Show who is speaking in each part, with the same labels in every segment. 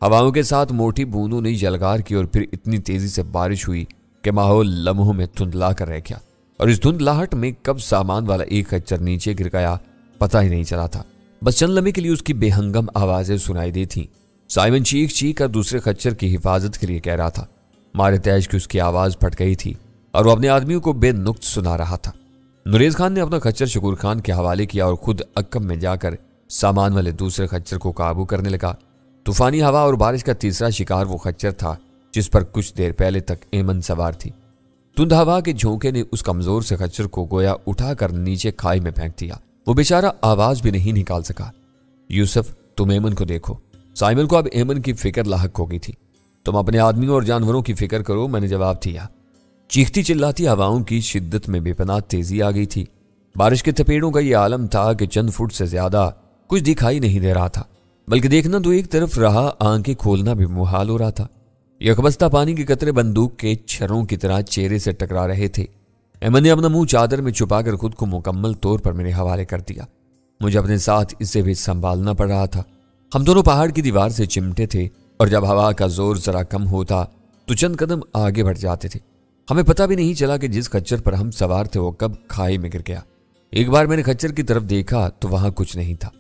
Speaker 1: ہواؤں کے ساتھ موٹی بوندوں نے یلغار کی اور پھر اتنی تیزی سے بارش ہوئی کہ ماحول لمحوں میں دھندلا کر رہ گیا، اور اس دھندلاہٹ میں کب سامان والا ایک خچر نیچے گر گیا پتہ ہی نہیں چلا تھا۔ بس چند لمحے کے لیے اس کی بے ہنگم آوازیں سنائی دی تھیں۔ سائمن چیخ چیخ کر دوسرے خچر کی حفاظت کے لیے کہہ رہا تھا۔ مارے تیج کی اس کی آواز پھٹ گئی تھی اور وہ اپنے آدمیوں کو بے نقط سنا رہا تھا۔ نریز خان نے اپنا خچر شکور خان کے حوالے کیا اور خود عقب میں جا کر سامان والے دوسرے خچر کو قابو کرنے لگا۔ طوفانی ہوا اور بارش کا تیسرا شکار وہ خچر تھا جس پر کچھ دیر پہلے تک ایمن سوار تھی۔ تند ہوا کے جھونکے نے اس کمزور سے خچر کو گویا اٹھا کر نیچے کھائی میں پھینک دیا۔ وہ بیچارہ آواز بھی نہیں نکال سکا۔ یوسف، تم ایمن کو دیکھو۔ سائمن کو اب ایمن کی فکر لاحق ہو گئی تھی۔ تم اپنے آدمیوں اور جانوروں کی فکر کرو، میں نے جواب دیا۔ چیختی چلاتی ہواؤں کی شدت میں بے پناہ تیزی آ گئی تھی۔ بارش کے تپیڑوں کا یہ عالم تھا کہ چند فٹ سے زیادہ کچھ دکھائی نہیں دے رہا تھا، بلکہ دیکھنا تو ایک طرف رہا، آنکھیں کھولنا بھی محال ہو رہا تھا۔ یکبستہ پانی کے قطرے بندوق کے چھروں کی طرح چہرے سے ٹکرا رہے تھے۔ ایمن نے اپنا منہ چادر میں چھپا کر خود کو مکمل طور پر میرے حوالے کر دیا۔ مجھے اپنے ساتھ اسے بھی سنبھالنا پڑ رہا تھا۔ ہم دونوں پہاڑ کی دیوار سے چمٹے تھے، اور جب ہوا کا زور ذرا کم ہوتا تو چند قدم آگے بڑھ جاتے تھے۔ ہمیں پتہ بھی نہیں چلا کہ جس خچر پر ہم سوار تھے وہ کب کھائی میں گر گیا۔ ایک بار میں نے خچر کی طرف دیکھا تو وہاں کچھ نہیں تھا۔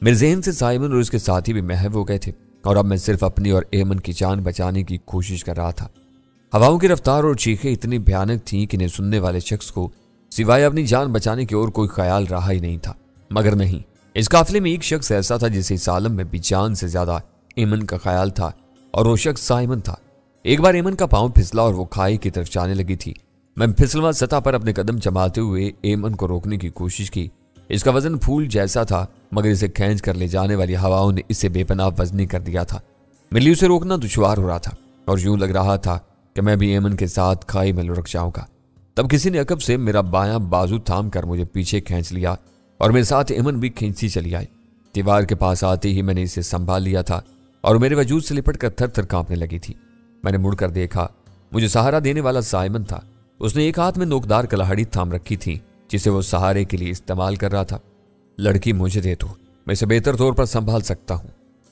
Speaker 1: میرے ذہن سے سائمن اور اس کے ساتھی بھی محو ہو گئے تھے، اور اب میں صرف اپنی اور ایمن کی جان بچانے کی کوشش کر رہا تھا۔ ہواؤں کی رفتار اور چیخیں اتنی بھیانک تھیں کہ انہیں سننے والے شخص کو سوائے اپنی جان بچانے کی اور کوئی خیال رہا ہی نہیں تھا۔ مگر نہیں، اس قافلے میں ایک شخص ایسا تھا جسے اس عالم میں بھی جان سے زیادہ ایمن کا خیال تھا، اور وہ شخص سائمن تھا۔ ایک بار ایمن کا پاؤں پھسلا اور وہ کھائی کی طرف جانے لگی تھی۔ میں پھسلواں سطح پر اپنے قدم جماتے ہوئے ایمن کو روکنے کی کوشش کی۔ اس کا وزن پھول جیسا تھا، مگر اسے کھینچ کر لے جانے والی ہواؤں نے اسے بے پناہ وزنی کر دیا تھا۔ میرے لیے اسے روکنا دشوار ہو رہا تھا، اور یوں لگ رہا تھا کہ میں بھی ایمن کے ساتھ کھائی میں لڑک جاؤں گا۔ تب کسی نے عقب سے میرا بایاں بازو تھام کر مجھے پیچھے کھینچ لیا، اور میرے ساتھ ایمن بھی کھینچتی چلی آئی۔ دیوار کے پاس آتے ہی میں نے اسے سنبھال لیا تھا، اور میرے وجود سے لپٹ کر تھر تھر کانپنے لگی تھی۔ میں نے مڑ کر دیکھا، مجھے سہارا دینے والا سائمن تھا۔ اس نے ایک ہاتھ میں نوکدار کلاہڑی تھام رکھی تھی جسے وہ سہارے کے لیے استعمال کر رہا تھا۔ لڑکی مجھے دے دو، میں اسے بہتر طور پر سنبھال سکتا ہوں،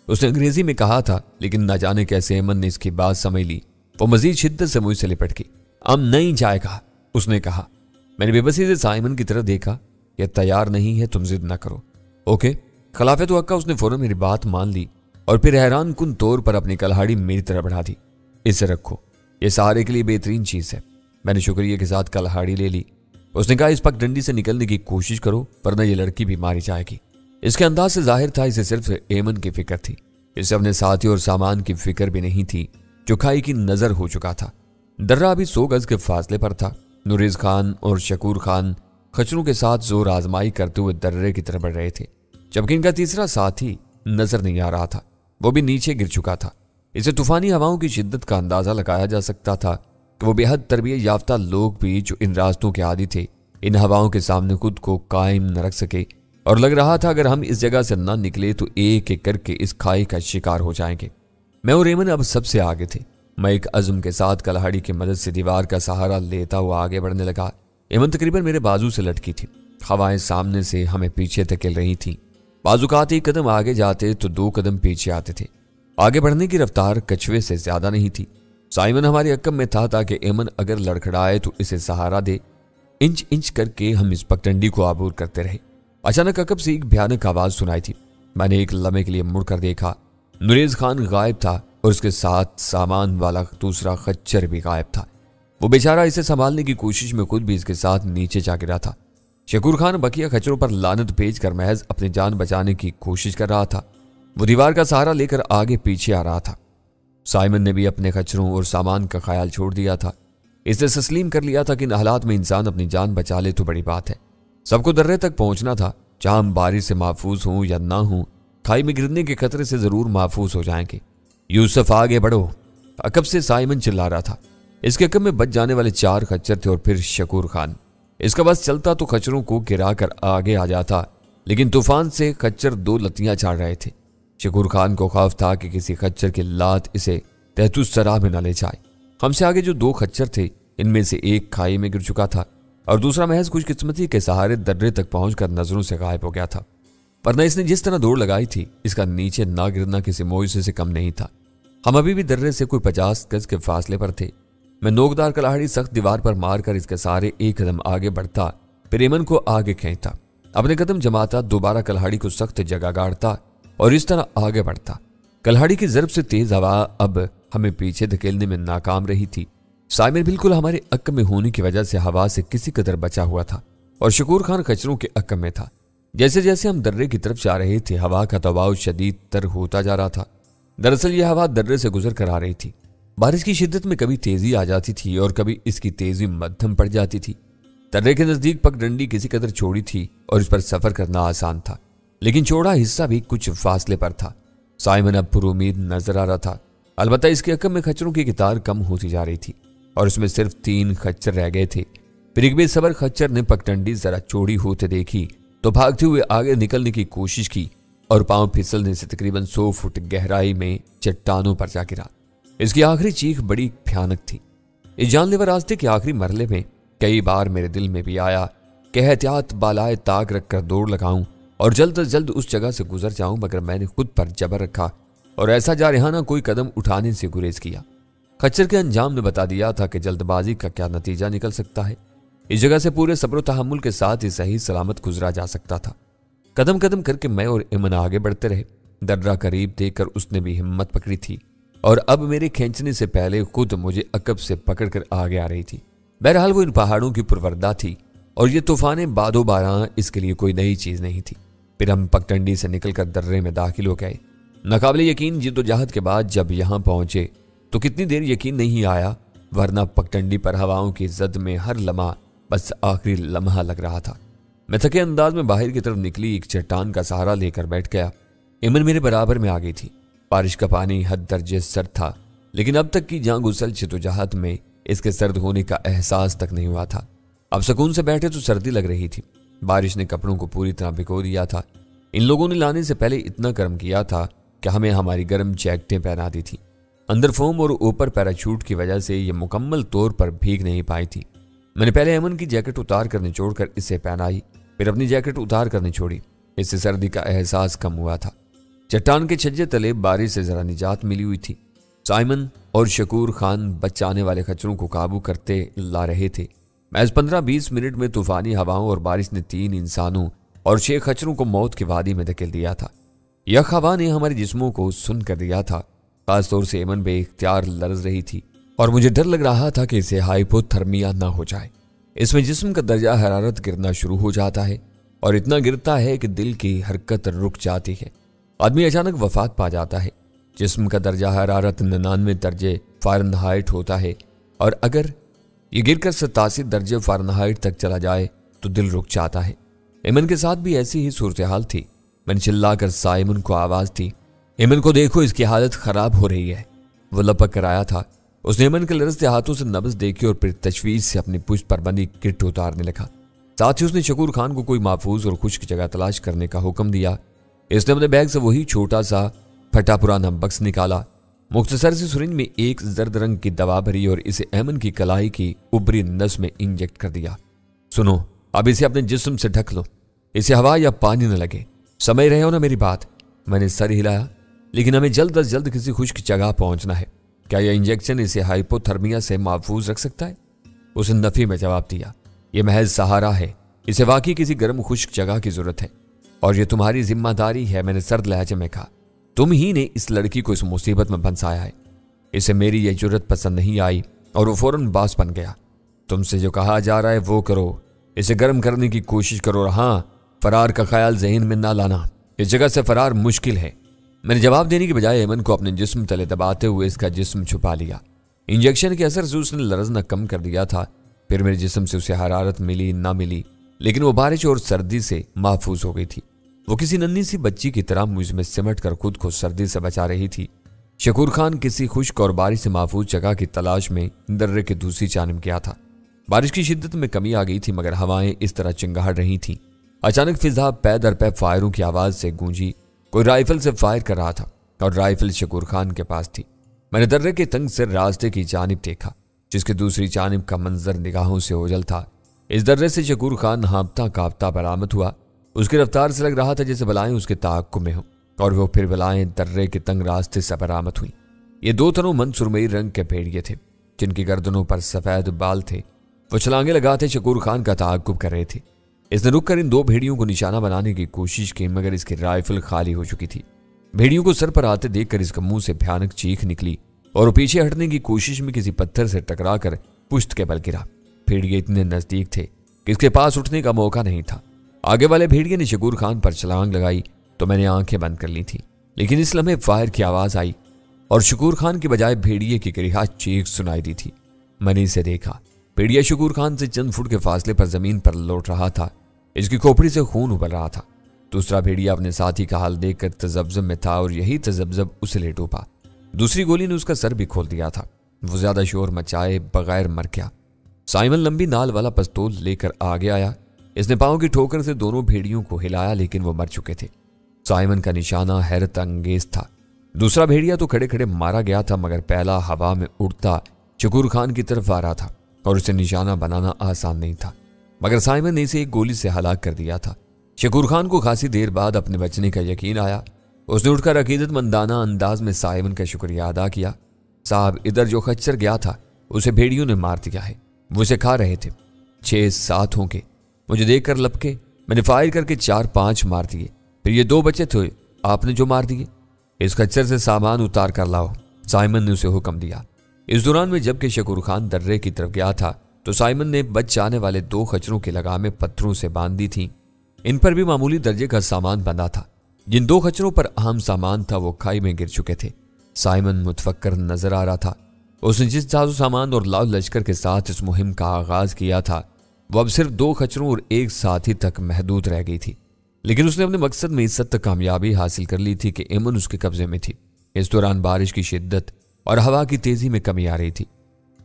Speaker 1: اس نے انگریزی میں کہا تھا، لیکن نہ جانے کیسے ایمن نے اس کی بات سمجھ لی۔ وہ مزید شدت سے مجھ سے لپٹ گئی۔ اب نہیں جائے گا، اس نے کہا۔ میں نے بے بسی سے سائمن کی طرف دیکھا۔ یہ تیار نہیں ہے، تم ضد نہ کرو۔ اوکے، خلاف توقع اس نے فوراً میری بات مان لی، اور پھر حیران کن طور پر اپنی کلاہڑی میری طرف بڑھا دی۔ اسے رکھو، یہ سہارے کے لیے بہترین چیز ہے۔ میں نے شکریہ کے ساتھ کلاہڑی لے لی۔ اس نے کہا، اس پک ڈنڈی سے نکلنے کی کوشش کرو، ورنہ یہ لڑکی بھی ماری جائے گی۔ اس کے انداز سے ظاہر تھا اسے صرف ایمن کی فکر تھی، اسے اپنے ساتھی اور سامان کی فکر بھی نہیں تھی جو کھائی کی نظر ہو چکا تھا۔ درہ ابھی 100 گز کے فاصلے پر تھا۔ نریز خان اور شکور خان خچروں کے ساتھ زور آزمائی کرتے ہوئے درے کی طرف بڑھ رہے تھے، جبکہ ان کا تیسرا ساتھی نظر نہیں آ رہا تھا، وہ بھی نیچے گر چکا تھا۔ اسے طوفانی ہواؤں کی شدت کا اندازہ لگایا جا سکتا تھا کہ وہ بے حد تربیت یافتہ لوگ بھی جو ان راستوں کے عادی تھے، ان ہواؤں کے سامنے خود کو قائم نہ رکھ سکے، اور لگ رہا تھا اگر ہم اس جگہ سے نہ نکلے تو ایک ایک کر کے اس کھائی کا شکار ہو جائیں گے۔ میں اور ایمن اب سب سے آگے تھے۔ میں ایک عزم کے ساتھ کلاہڑی کی مدد سے دیوار کا سہارا لیتا ہوا آگے بڑھنے لگا۔ ایمن تقریباً میرے بازو سے لٹکی تھی۔ ہوائیں سامنے سے ہمیں پیچھے دھکیل رہی تھیں۔ بازوقات ایک قدم آگے جاتے تو 2 قدم پیچھے آتے تھے۔ آگے بڑھنے کی رفتار کچھوے سے زیادہ نہیں تھی۔ سائمن ہمارے عقب میں تھا تاکہ ایمن اگر لڑکھڑائے تو اسے سہارا دے۔ انچ انچ کر کے ہم اس پگڈنڈی کو عبور کرتے رہے۔ اچانک عقب سے ایک بھیانک آواز سنائی تھی۔ میں نے ایک لمحے کے لیے مڑ کر دیکھا، نریز خان غائب تھا، اور اس کے ساتھ سامان والا دوسرا خچر بھی غائب تھا۔ وہ بیچارہ اسے سنبھالنے کی کوشش میں خود بھی اس کے ساتھ نیچے جا گرا تھا۔ شکور خان بقیہ خچروں پر لعنت بھیج کر محض اپنی جان بچانے کی کوشش کر رہا تھا۔ وہ دیوار کا سہارا لے کر آگے پیچھے آ رہا تھا۔ سائمن نے بھی اپنے خچروں اور سامان کا خیال چھوڑ دیا تھا۔ اس نے تسلیم کر لیا تھا کہ ان حالات میں انسان اپنی جان بچا لے تو بڑی بات ہے۔ سب کو درے تک پہنچنا تھا، جہاں ہم بارش سے محفوظ ہوں یا نہ ہوں، کھائی میں گرنے کے خطرے سے ضرور محفوظ ہو جائیں گے۔ یوسف آگے بڑھو، عقب سے سائمن چلا رہا تھا۔ اس کے عقب میں بچ جانے والے 4 خچر تھے اور پھر شکور خان۔ اس کا بس چلتا تو خچروں کو گرا کر آگے آ جاتا، لیکن طوفان سے خچر 2 لتیاں چاڑ رہے تھے۔ شکور خان کو خوف تھا کہ کسی خچر کی لات اسے تحت الثرا میں نہ لے جائے۔ ہم سے آگے جو 2 خچر تھے، ان میں سے ایک کھائی میں گر چکا تھا اور دوسرا محض خوش قسمتی کے سہارے درے تک پہنچ کر نظروں سے غائب ہو گیا تھا، ورنہ اس نے جس طرح دوڑ لگائی تھی، اس کا نیچے نہ گرنا کسی معجزے سے کم نہیں تھا۔ हम अभी भी दर्रे से कोई 50 गज के फासले पर थे। मैं नोकदार कलाड़ी सख्त दीवार पर मारकर इसके सहारे एक कदम आगे बढ़ता, फिर एमन को आगे खींचता, अपने कदम जमाता, दोबारा कल्हाड़ी को सख्त जगह गाड़ता और इस तरह आगे बढ़ता। कल्हाड़ी की ज़रब से तेज हवा अब हमें पीछे धकेलने में नाकाम रही थी। साइमन बिल्कुल हमारे अक्क में होने की वजह से हवा से किसी कदर बचा हुआ था और शकूर खान खच्चरों के अक्क में था। जैसे जैसे हम दर्रे की तरफ जा रहे थे, हवा का दबाव शदीद तर होता जा रहा था। दरअसल यह हवा दर्रे से गुजर कर आ रही थी। बारिश की शिद्दत में कभी तेजी आ जाती थी और कभी इसकी तेजी मध्यम पड़ जाती थी। दर्रे के नजदीक पगडंडी किसी कदर चौड़ी थी और इस पर सफर करना आसान था, लेकिन चौड़ा हिस्सा भी कुछ फासले पर था। साइमन अब पुरुमीद नजर आ रहा था। अलबत्ता इसके अकब में खच्चरों की कतार कम होती जा रही थी और उसमें सिर्फ 3 खच्चर रह गए थे। फिर एक बेसबर खच्चर ने पगडंडी जरा चौड़ी होते देखी तो भागते हुए आगे निकलने की कोशिश की और पांव फिसलने से तकरीबन 100 फुट गहराई में चट्टानों पर जा गिरा। इसकी आखिरी चीख बड़ी भयानक थी। इस जानलेवा रास्ते के आखिरी मरले में कई बार मेरे दिल में भी आया कि एहतियात बालाए ताक रखकर दौड़ लगाऊं और जल्द अज जल्द उस जगह से गुजर जाऊं, मगर मैंने खुद पर जबर रखा और ऐसा जारहाना कोई कदम उठाने से गुरेज किया। खच्चर के अंजाम ने बता दिया था कि जल्दबाजी का क्या नतीजा निकल सकता है। इस जगह से पूरे सब्र तहम्मुल के साथ ही सही सलामत गुजरा जा सकता था। कदम कदम करके मैं और इमन आगे बढ़ते रहे। दर्रा करीब देखकर उसने भी हिम्मत पकड़ी थी और अब मेरे खींचने से पहले खुद मुझे अकब से पकड़कर आगे आ रही थी। बहरहाल वो इन पहाड़ों की पुरवरदा थी और ये तूफाने बादो बारां इसके लिए कोई नई चीज नहीं थी। फिर हम पगडंडी से निकलकर दर्रे में दाखिल हो गए। नाकाबिले यकीन जिद्दोजहद के बाद जब यहां पहुंचे तो कितनी देर यकीन नहीं आया, वरना पगडंडी पर हवाओं की जद में हर लम्हा बस आखिरी लम्हा लग रहा था। मैं थके अंदाज में बाहर की तरफ निकली एक चट्टान का सहारा लेकर बैठ गया। इमन मेरे बराबर में आ गई थी। बारिश का पानी हद दर्जे सर्द था, लेकिन अब तक की जान गुसल जिद्दोजहद में इसके सर्द होने का एहसास तक नहीं हुआ था। अब सुकून से बैठे तो सर्दी लग रही थी। बारिश ने कपड़ों को पूरी तरह भिगो दिया था। इन लोगों ने लाने से पहले इतना गर्म किया था कि हमें हमारी गर्म जैकेटें पहना दी थी। अंदर फोम और ऊपर पैराशूट की वजह से ये मुकम्मल तौर पर भीग नहीं पाई थी। मैंने पहले अमन की जैकेट उतार कर निचोड़कर इसे पहनाई, फिर अपनी जैकेट उतार कर निचोड़ी। इससे सर्दी का एहसास कम हुआ था। चट्टान के छज्जे तले बारिश से जरा निजात मिली हुई थी। साइमन और शकूर खान बचाने वाले खच्चरों को काबू करते ला रहे थे। महज 15-20 मिनट में तूफानी हवाओं और बारिश ने 3 इंसानों और 6 खच्चरों को मौत की वादी में धकेल दिया था। यह हवा ने हमारे जिस्मों को सुन कर दिया था। खासतौर से एमन बेइख्तियार लरज रही थी और मुझे डर लग रहा था कि इसे हाइपोथर्मिया ना हो जाए। इसमें जिस्म का दर्जा हरारत गिरना शुरू हो जाता है और इतना गिरता है कि दिल की हरकत रुक जाती है। आदमी अचानक वफात पा जाता है। जिस्म का दर्जा हरारत 99 दर्जे फ़ारेनहाइट होता है और अगर ये गिरकर 87 दर्जे फ़ारेनहाइट तक चला जाए तो दिल रुक जाता है। एमन के साथ भी ऐसी ही सूरत हाल थी। मैंने चिल्लाकर साइमन को आवाज़ दी, एमन को देखो, इसकी हालत ख़राब हो रही है। वो लपक कर आया था। उसने एमन के लरजते हाथों से नब्ज़ देखी और फिर तशवीश से अपनी पुश्त पर बंधी किट उतारने लगा। साथ ही उसने शकूर खान को कोई महफूज और खुश्क जगह तलाश करने का हुक्म दिया। इसने अपने बैग से वही छोटा सा फटा पुराना बक्स निकाला, मुख्तसर सी सुरिंज में एक जर्द रंग की दवा भरी और इसे एमन की कलाई की उबरी नस में इंजेक्ट कर दिया। सुनो, अब इसे अपने जिस्म से ढक लो, इसे हवा या पानी न लगे। समझ रहे हो ना मेरी बात? मैंने सर हिलाया, लेकिन हमें जल्द अज जल्द किसी खुश्क जगह पहुंचना है। क्या यह इंजेक्शन इसे हाइपोथर्मिया से महफूज रख सकता है? उसने नफी में जवाब दिया, यह महज सहारा है, इसे वाकई किसी गर्म खुश्क जगह की जरूरत है और यह तुम्हारी जिम्मेदारी है। मैंने सर्द लहजे में कहा, तुम ही ने इस लड़की को इस मुसीबत में फंसाया है। इसे मेरी यह जुर्रत पसंद नहीं आई और वो फौरन बास बन गया। तुमसे जो कहा जा रहा है वो करो, इसे गर्म करने की कोशिश करो और हाँ, फरार का ख्याल जहन में ना लाना, इस जगह से फरार मुश्किल है। मैंने जवाब देने की बजाय एमन को अपने जिस्म तले दबाते हुए इसका जिस्म छुपा लिया। इंजेक्शन के असर से उसने लरजना कम कर दिया था। फिर मेरे जिस्म से उसे हरारत मिली ना मिली, लेकिन वो बारिश और सर्दी से महफूज हो गई थी। वो किसी नन्ही सी बच्ची की तरह मुझ में सिमट कर खुद को सर्दी से बचा रही थी। शकूर खान किसी खुश्क और बारिश से महफूज जगह की तलाश में दर्रे के दूसरी जानिब गया था। बारिश की शिद्दत में कमी आ गई थी, मगर हवाएं इस तरह चिंगाड़ रही थीं। अचानक फिजा पै दर पै फायरों की आवाज से गूंजी। कोई राइफल से फायर कर रहा था और राइफल शकूर खान के पास थी। मैंने दर्रे के तंग से रास्ते की जानिब देखा, जिसके दूसरी जानिब का मंजर निगाहों से ओझल था। इस दर्रे से शकूर खान हाँपता कांपता बरामद हुआ। उसकी रफ्तार से लग रहा था जैसे बलाएं उसके ताक़ुब में हों और वो फिर बलाएं दर्रे के तंग रास्ते से बरामद हुई। ये दो तनोमंद सुरमई रंग के भेड़िए थे जिनकी गर्दनों पर सफेद बाल थे। वो छलांगे लगाते शकूर खान का ताक़ुब कर रहे थे। इसने रुककर इन दो भेड़ियों को निशाना बनाने की कोशिश की, मगर इसकी राइफल खाली हो चुकी थी। भेड़ियों को सर पर आते देखकर इसके मुंह से भयानक चीख निकली और वो पीछे हटने की कोशिश में किसी पत्थर से टकराकर पुश्त के बल गिरा। भेड़िए इतने नजदीक थे कि इसके पास उठने का मौका नहीं था। आगे वाले भेड़िए ने शकूर खान पर छलांग लगाई तो मैंने आंखें बंद कर ली थी, लेकिन इस लम्हे फायर की आवाज आई और शकूर खान की बजाय भेड़िए की गरिहा चीख सुनाई दी थी। मैंने इसे देखा। भेड़िया शकूर खान से चंद फुट के फासले पर जमीन पर लौट रहा था। इसकी खोपड़ी से खून उबल रहा था। दूसरा भेड़िया अपने साथी का हाल देखकर तजब्जब में था और यही तजब्जब उसे ले डूबा। दूसरी गोली ने उसका सर भी खोल दिया था। वो ज्यादा शोर मचाए बगैर मर गया। साइमन लंबी नाल वाला पिस्तौल लेकर आगे आया। इसने पांव की ठोकर से दोनों भेड़ियों को हिलाया, लेकिन वो मर चुके थे। साइमन का निशाना हैरत अंगेज था। दूसरा भेड़िया तो खड़े खड़े मारा गया था, मगर पहला हवा में उड़ता शकूर खान की तरफ आ रहा था और उसे निशाना बनाना आसान नहीं था, मगर साइमन ने इसे एक गोली से हलाक कर दिया था। शकूर खान को खासी देर बाद अपने बचने का यकीन आया। उसने उठकर अकीदतमंदाना अंदाज में साइमन का शुक्रिया अदा किया। साहब, इधर जो खच्चर गया था उसे भेड़ियों ने मार दिया है। वो उसे खा रहे थे। 6-7 होंगे। मुझे देखकर लपके। मैंने फायर करके 4-5 मार दिए। फिर ये 2 बचे थे, आपने जो मार दिए। इस खच्चर से सामान उतार कर लाओ, साइमन ने उसे हुक्म दिया। इस दौरान में जबकि शकूर खान दर्रे की तरफ गया था तो साइमन ने बच जाने वाले 2 खच्चरों की लगामें पत्थरों से बांध दी थी। इन पर भी मामूली दर्जे का सामान बंधा था। जिन 2 खच्चरों पर अहम सामान था वो खाई में गिर चुके थे। साइमन मुतफक्कर नजर आ रहा था। उसने जिस साजो सामान और लाल लश्कर के साथ इस मुहिम का आगाज किया था वो अब सिर्फ 2 खच्चरों और एक साथी तक महदूद रह गई थी, लेकिन उसने अपने मकसद में इस हद तक कामयाबी हासिल कर ली थी कि एमन उसके कब्जे में थी। इस दौरान बारिश की शिद्दत और हवा की तेजी में कमी आ रही थी।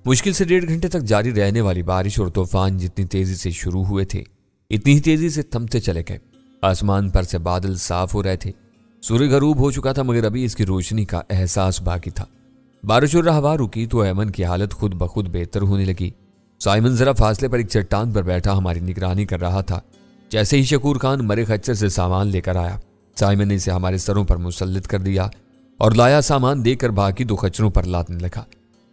Speaker 1: मुश्किल से 1.5 घंटे तक जारी रहने वाली बारिश और तूफान जितनी तेजी से शुरू हुए थे इतनी ही तेजी से थमते चले गए। आसमान पर से बादल साफ हो रहे थे। सूर्य गरूब हो चुका था, मगर अभी इसकी रोशनी का एहसास बाकी था। बारिश और हवा रुकी तो एमन की हालत खुद ब खुद बेहतर होने लगी। साइमन जरा फासले पर एक चट्टान पर बैठा हमारी निगरानी कर रहा था। जैसे ही शकूर खान मरे खच्चर से सामान लेकर आया, साइमन ने इसे हमारे सरों पर मुसल्लित कर दिया और लाया सामान देकर बाकी 2 खच्चरों पर लादने लगा।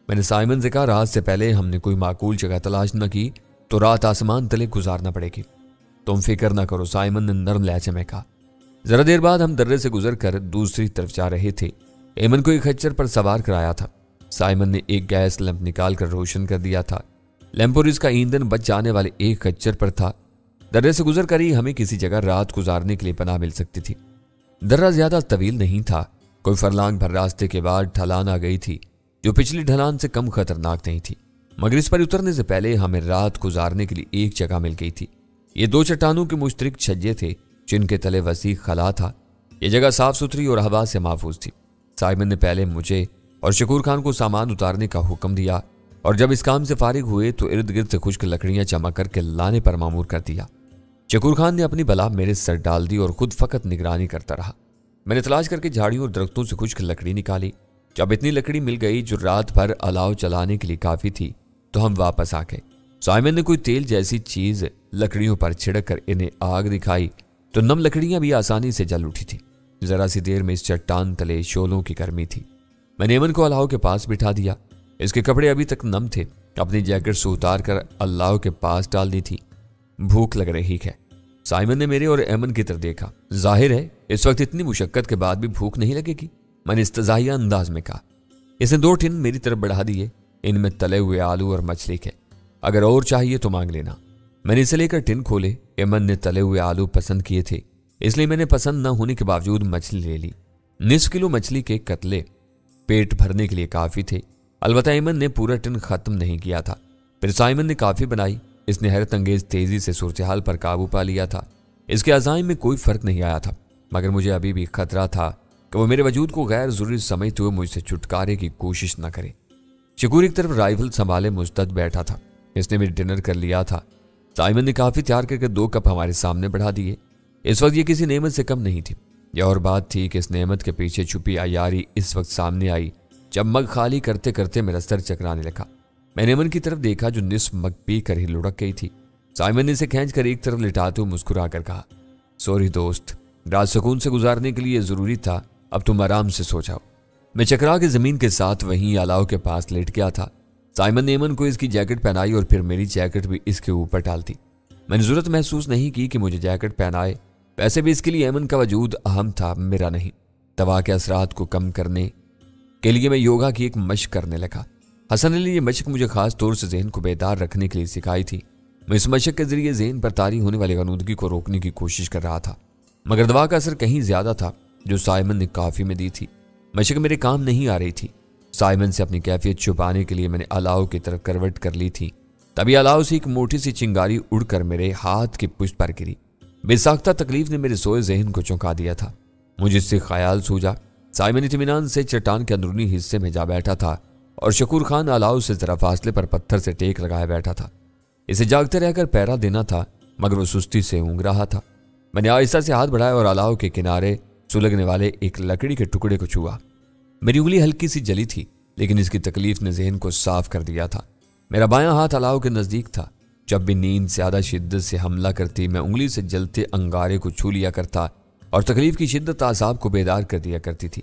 Speaker 1: मैंने साइमन से कहा, रात से पहले हमने कोई माकूल जगह तलाश न की तो रात आसमान तले गुजारना पड़ेगी। तुम फिक्र न करो, साइमन ने नरम लहजे में कहा। जरा देर बाद हम दर्रे से गुजर कर दूसरी तरफ जा रहे थे। एमन को एक खच्चर पर सवार कराया था। साइमन ने एक गैस लैंप निकाल कर रोशन कर दिया था। लैंप और इसका ईंधन बच जाने वाले एक खच्चर पर था। दर्रे से गुजर कर ही हमें किसी जगह रात गुजारने के लिए पनाह मिल सकती थी। दर्रा ज्यादा तवील नहीं था। कोई फरलांग भर रास्ते के बाद ढलान आ गई थी जो पिछली ढलान से कम खतरनाक नहीं थी, मगर इस पर उतरने से पहले हमें रात गुजारने के लिए एक जगह मिल गई थी। ये 2 चट्टानों के मुश्तरिक छज्जे थे जिनके तले वसी खला था। यह जगह साफ सुथरी और हवा से महफूज थी। साइमन ने पहले मुझे और शकूर खान को सामान उतारने का हुक्म दिया और जब इस काम से फारिग हुए तो इर्द गिर्द से खुश्क लकड़ियां जमा करके लाने पर मामूर कर दिया। शकूर खान ने अपनी बला मेरे सर डाल दी और खुद फकत निगरानी करता रहा। मैंने तलाश करके झाड़ियों और दरख्तों से खुश्क लकड़ी निकाली। जब इतनी लकड़ी मिल गई जो रात भर अलाव चलाने के लिए काफी थी तो हम वापस आ गए। साइमन ने कोई तेल जैसी चीज लकड़ियों पर छिड़क कर इन्हें आग दिखाई तो नम लकड़ियां भी आसानी से जल उठी थी। जरा सी देर में इस चट्टान तले शोलों की गर्मी थी। मैंने एमन को अलाव के पास बिठा दिया। इसके कपड़े अभी तक नम थे। अपनी जैकेट से उतार कर अल्लाह के पास डाल दी थी। भूख लग रही है। साइमन ने मेरे और एमन की तरफ देखा। जाहिर है इस वक्त इतनी मुशक्कत के बाद भी भूख नहीं लगेगी, मैंने इस्तज़ाहिया अंदाज में कहा। इसने 2 टिन मेरी तरफ बढ़ा दिए। इनमें तले हुए आलू और मछली के, अगर और चाहिए तो मांग लेना। मैंने इसे लेकर टिन खोले। एमन ने तले हुए आलू पसंद किए थे, इसलिए मैंने पसंद न होने के बावजूद मछली ले ली। 1/2 किलो मछली के कतले पेट भरने के लिए काफी थे। अलबत्ता एमन ने पूरा टिन खत्म नहीं किया था। फिर साइमन ने काफी बनाई। इसने हैरत अंगेज तेजी से सूरत-ए-हाल पर काबू पा लिया था। इसके अज़ाइम में कोई फर्क नहीं आया था, मगर मुझे अभी भी खतरा था कि वो मेरे वजूद को गैर जरूरी समझते हुए मुझसे छुटकारे की कोशिश न करे। शकूर एक तरफ राइफल संभाले मुस्तद बैठा था। इसने भी डिनर कर लिया था। साइमन ने काफी तैयार करके 2 कप हमारे सामने बढ़ा दिए। इस वक्त ये किसी नेमत से कम नहीं थी। यह और बात थी कि इस नेमत के पीछे छुपी अयारी इस वक्त सामने आई जब मग खाली करते करते मेरा सर चकराने लगा। मैंने एमन की तरफ देखा जो निस्फ मग पी कर ही लुढ़क गई थी। साइमन ने इसे खींच कर एक तरफ लिटाते हुए मुस्कुरा कर कहा, सॉरी दोस्त, रात सुकून से गुजारने के लिए जरूरी था, अब तुम आराम से सो जाओ। मैं चकरा के जमीन के साथ वहीं अलाव के पास लेट गया था। साइमन ने एमन को इसकी जैकेट पहनाई और फिर मेरी जैकेट भी इसके ऊपर डाल दी। मैंने जरूरत महसूस नहीं की कि मुझे जैकेट पहनाए, वैसे भी इसके लिए एमन का वजूद अहम था, मेरा नहीं। दवा के असरात को कम करने के लिए मैं योगा की एक मशक करने लगा। हसन अली ये मशक मुझे खास तौर से जहन को बेदार रखने के लिए सिखाई थी। मैं इस मशक के जरिए जहन पर तारी होने वाली गनूदगी को रोकने की कोशिश कर रहा था, मगर दवा का असर कहीं ज्यादा था जो साइमन ने काफी में दी थी। मशक मेरे काम नहीं आ रही थी। साइमन से अपनी कैफियत छुपाने के लिए मैंने अलाव की तरफ करवट कर ली थी। तभी अलाव से एक मोटी सी चिंगारी उड़कर मेरे हाथ की पुष्ट पर गिरी। बेसाख्ता तकलीफ ने मेरे सोए जहन को चौंका दिया था। मुझे इससे ख्याल सूझा। साइमन इत्मीनान से चट्टान के अंदरूनी हिस्से में जा बैठा था और शकूर खान अलाव से जरा फासले पर पत्थर से टेक लगाए बैठा था। इसे जागते रहकर पहरा देना था, मगर वो सुस्ती से ऊँग रहा था। मैंने आहिस्ता से हाथ बढ़ाया और अलाव के किनारे सुलगने वाले एक लकड़ी के टुकड़े को छुआ। मेरी उंगली हल्की सी जली थी, लेकिन इसकी तकलीफ ने जहन को साफ कर दिया था। मेरा बायां हाथ अलाव के नजदीक था। जब भी नींद ज्यादा शिद्दत से हमला करती, मैं उंगली से जलते अंगारे को छू लिया करता और तकलीफ की शिद्दत आसाब को बेदार कर दिया करती थी।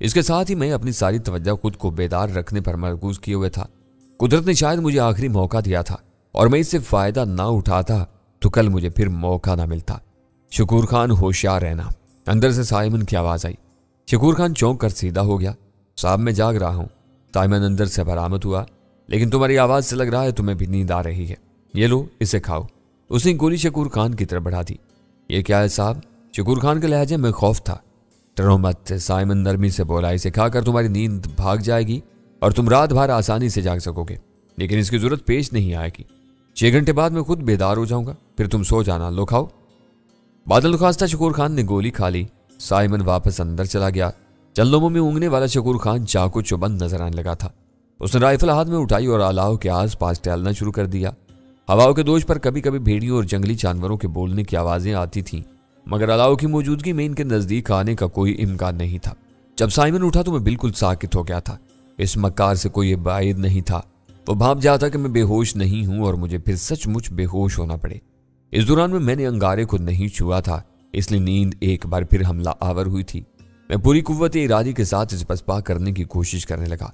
Speaker 1: इसके साथ ही मैं अपनी सारी तवज्जो खुद को बेदार रखने पर मरकूज किए हुए था। कुदरत ने शायद मुझे आखिरी मौका दिया था और मैं इससे फायदा ना उठाता तो कल मुझे फिर मौका ना मिलता। शकूर खान, होशियार रहना। अंदर से साइमन की आवाज आई। शकूर खान चौंक कर सीधा हो गया। साहब, मैं जाग रहा हूं। साइमन अंदर से बरामद हुआ। लेकिन तुम्हारी आवाज से लग रहा है तुम्हें भी नींद आ रही है। ये लो, इसे खाओ। उसने गोली शकूर खान की तरफ बढ़ा दी। ये क्या है साहब? शकूर खान के लहजे में खौफ था। डरो मत, साइमन नरमी से बोला। इसे खाकर तुम्हारी नींद भाग जाएगी और तुम रात भर आसानी से जाग सकोगे, लेकिन इसकी जरूरत पेश नहीं आएगी। 6 घंटे बाद मैं खुद बेदार हो जाऊंगा, फिर तुम सो जाना। लो खाओ। बादल खास्ता शकूर खान ने गोली खा ली। साइमन वापस अंदर चला गया। चंद लोगों में ऊँगने वाला शकूर खान चाकू चुबंद नजर आने लगा था। उसने राइफल हाथ में उठाई और अलाव के आस पास टहलना शुरू कर दिया। हवाओं के दोष पर कभी कभी भेड़ियों और जंगली जानवरों के बोलने की आवाजें आती थीं, मगर अलाव की मौजूदगी में इनके नजदीक आने का कोई इम्कान नहीं था। जब साइमन उठा तो मैं बिल्कुल साकित हो गया था। इस मक्कार से कोई बाइद नहीं था। वो भाप जाता कि मैं बेहोश नहीं हूं और मुझे फिर सचमुच बेहोश होना पड़े। इस दौरान में मैंने अंगारे को नहीं छुआ था, इसलिए नींद एक बार फिर हमला आवर हुई थी। मैं पूरी कुव्वत इरादी के साथ इसे पसपा करने की कोशिश करने लगा।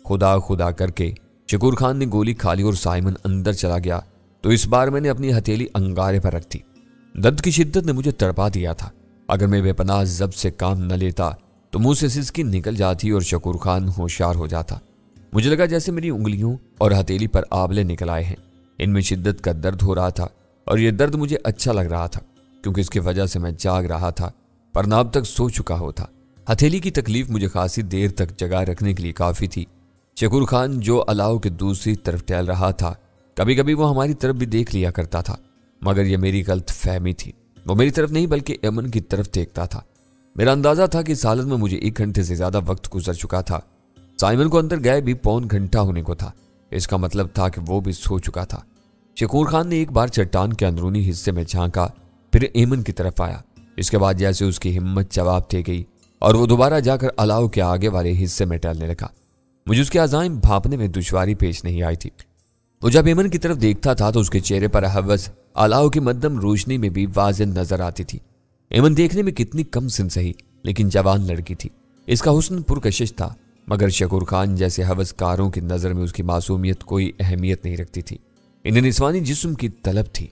Speaker 1: खुदा खुदा करके शकूर खान ने गोली खा ली और साइमन अंदर चला गया तो इस बार मैंने अपनी हथेली अंगारे पर रख दी। दर्द की शिद्दत ने मुझे तड़पा दिया था। अगर मैं बेपनाह जब्त से काम न लेता तो मुंह से सिसकी निकल जाती और शकूर खान होशियार हो जाता। मुझे लगा जैसे मेरी उंगलियों और हथेली पर आंवले निकल आए हैं। इनमें शिद्दत का दर्द हो रहा था और यह दर्द मुझे अच्छा लग रहा था, क्योंकि इसकी वजह से मैं जाग रहा था पर नाब तक सो चुका होता। हथेली की तकलीफ मुझे खासी देर तक जगा रखने के लिए काफी थी। शकूर खान जो अलाव के दूसरी तरफ टहल रहा था, कभी कभी वो हमारी तरफ भी देख लिया करता था, मगर यह मेरी गलत फहमी थी। वो मेरी तरफ नहीं बल्कि एमन की तरफ देखता था। मेरा अंदाजा था कि इस हालत में मुझे 1 घंटे से ज्यादा वक्त गुजर चुका था। साइमन को अंदर गए भी पौन घंटा होने को था। इसका मतलब था कि वो भी सो चुका था। शकूर खान ने एक बार चट्टान के अंदरूनी हिस्से में झांका, फिर एमन की तरफ आया। इसके बाद जैसे उसकी हिम्मत जवाब दे गई और वो दोबारा जाकर अलाव के आगे वाले हिस्से में टहलने लगा। मुझे उसके अज़ाइम भांपने में दुश्वारी पेश नहीं आई थी। वो जब एमन की तरफ देखता था तो उसके चेहरे पर हवस अलाव की मध्यम रोशनी में भी वाज़ेह नजर आती थी। एमन देखने में कितनी कम सिन सही, लेकिन जवान लड़की थी। इसका हुस्न पुरकशिश था, मगर शकूर खान जैसे हवसकारों की नजर में उसकी मासूमियत कोई अहमियत नहीं रखती थी। इन्हें निस्वानी जिस्म की तलब थी।